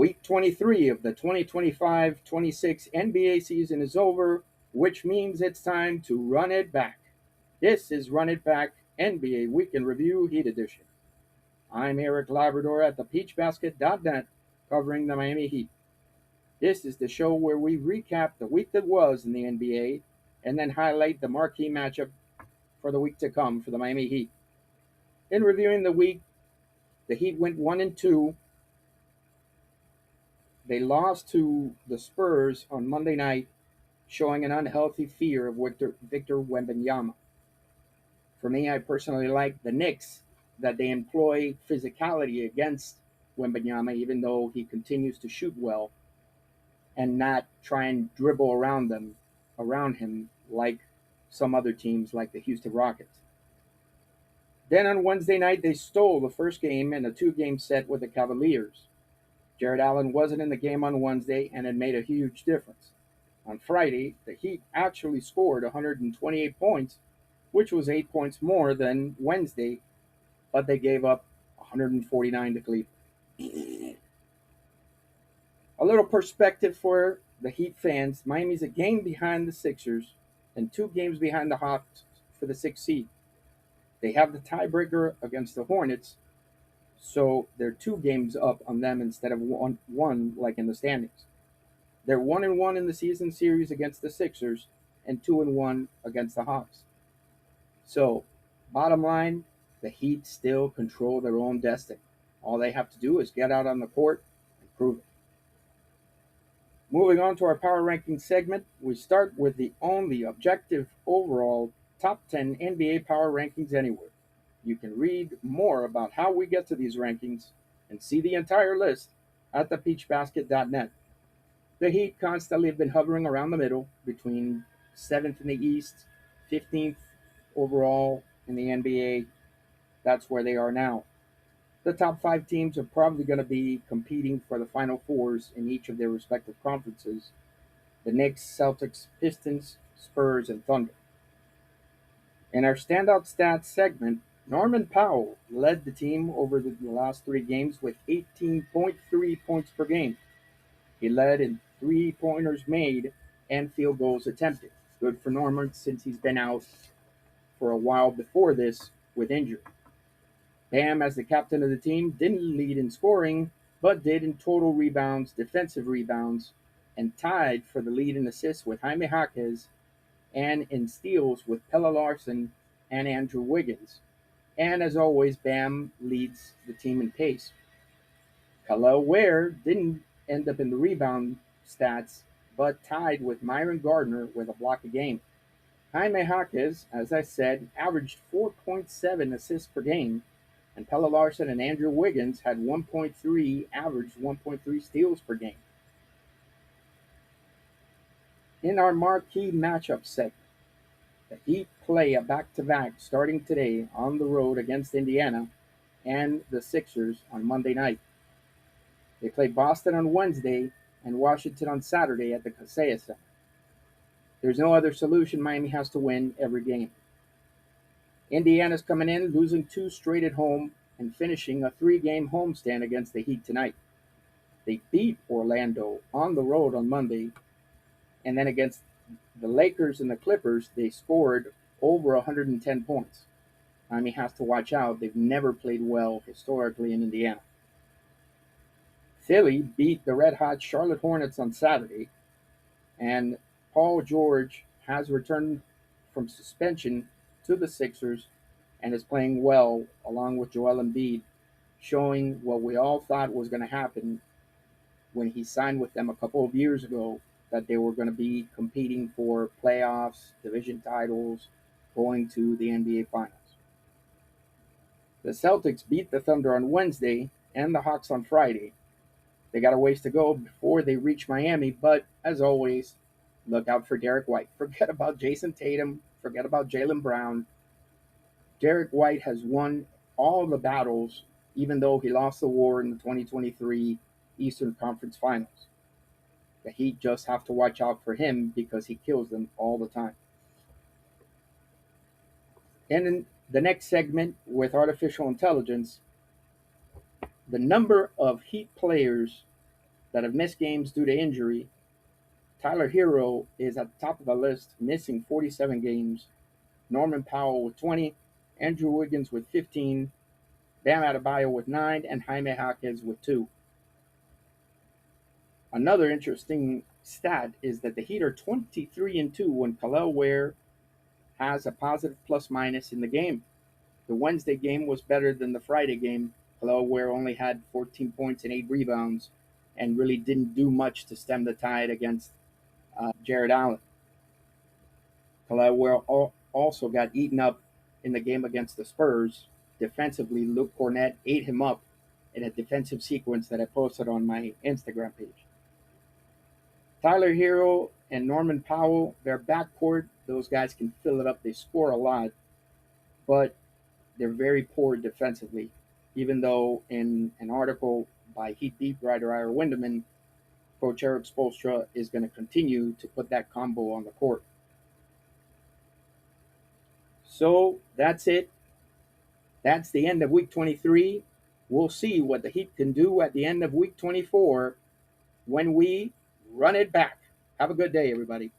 Week 23 of the 2025-26 NBA season is over, which means it's time to run it back. This is Run It Back NBA Week in Review Heat Edition. I'm Eric Labrador at thePeachBasket.net, covering the Miami Heat. This is the show where we recap the week that was in the NBA and then highlight the marquee matchup for the week to come for the Miami Heat. In reviewing the week, the Heat went 1-2. They lost to the Spurs on Monday night, showing an unhealthy fear of Victor Wembanyama. For me, I personally like the Knicks that they employ physicality against Wembanyama, even though he continues to shoot well, and not try and dribble around him like some other teams like the Houston Rockets. Then on Wednesday night, they stole the first game in a two-game set with the Cavaliers. Jarrett Allen wasn't in the game on Wednesday, and it made a huge difference. On Friday, the Heat actually scored 128 points, which was 8 points more than Wednesday, but they gave up 149 to Cleveland. A little perspective for the Heat fans: Miami's a game behind the Sixers and 2 games behind the Hawks for the 6th seed. They have the tiebreaker against the Hornets, so they're 2 games up on them instead of one like in the standings. They're 1-1 in the season series against the Sixers and 2-1 against the Hawks. So, bottom line, the Heat still control their own destiny. All they have to do is get out on the court and prove it. Moving on to our power ranking segment, we start with the only objective overall top 10 NBA power rankings anywhere. You can read more about how we get to these rankings and see the entire list at thePeachBasket.net. The Heat constantly have been hovering around the middle, between 7th in the East, 15th overall in the NBA. That's where they are now. The top 5 teams are probably going to be competing for the Final Fours in each of their respective conferences: the Knicks, Celtics, Pistons, Spurs, and Thunder. In our standout stats segment, Norman Powell led the team over the last 3 games with 18.3 points per game. He led in three-pointers made and field goals attempted. Good for Norman since he's been out for a while before this with injury. Bam, as the captain of the team, didn't lead in scoring, but did in total rebounds, defensive rebounds, and tied for the lead in assists with Jaime Jaquez, and in steals with Pelle Larsson and Andrew Wiggins. And as always, Bam leads the team in pace. Khalil Ware didn't end up in the rebound stats, but tied with Myron Gardner with a block a game. Jaime Jaquez, as I said, averaged 4.7 assists per game, and Pelle Larsson and Andrew Wiggins had 1.3, averaged 1.3 steals per game. In our marquee matchup segment, the Heat play a back-to-back starting today on the road against Indiana and the Sixers on Monday night. They play Boston on Wednesday and Washington on Saturday at the Kaseya Center. There's no other solution. Miami has to win every game. Indiana's coming in, losing 2 straight at home and finishing a 3-game homestand against the Heat tonight. They beat Orlando on the road on Monday, and then against the Lakers and the Clippers, they scored over 110 points. Miami has to watch out. They've never played well historically in Indiana. Philly beat the red-hot Charlotte Hornets on Saturday, and Paul George has returned from suspension to the Sixers and is playing well along with Joel Embiid, showing what we all thought was going to happen when he signed with them a couple of years ago, that they were going to be competing for playoffs, division titles, going to the NBA Finals. The Celtics beat the Thunder on Wednesday and the Hawks on Friday. They got a ways to go before they reach Miami, but as always, look out for Derek White. Forget about Jason Tatum. Forget about Jaylen Brown. Derek White has won all the battles, even though he lost the war in the 2023 Eastern Conference Finals. The Heat just have to watch out for him because he kills them all the time. And in the next segment with artificial intelligence, the number of Heat players that have missed games due to injury, Tyler Hero is at the top of the list, missing 47 games. Norman Powell with 20, Andrew Wiggins with 15, Bam Adebayo with 9, and Jaime Jaquez with 2. Another interesting stat is that the Heat are 23-2 when Kel'el Ware has a positive plus minus in the game. The Wednesday game was better than the Friday game. Kel'el Ware only had 14 points and 8 rebounds and really didn't do much to stem the tide against Jarrett Allen. Kel'el Ware also got eaten up in the game against the Spurs. Defensively, Luke Cornett ate him up in a defensive sequence that I posted on my Instagram page. Tyler Hero and Norman Powell, their backcourt, those guys can fill it up. They score a lot, but they're very poor defensively. Even though in an article by Heat beat writer Ira Windeman, Coach Eric Spoelstra is going to continue to put that combo on the court. So that's it. That's the end of week 23. We'll see what the Heat can do at the end of week 24 when we run it back. Have a good day, everybody.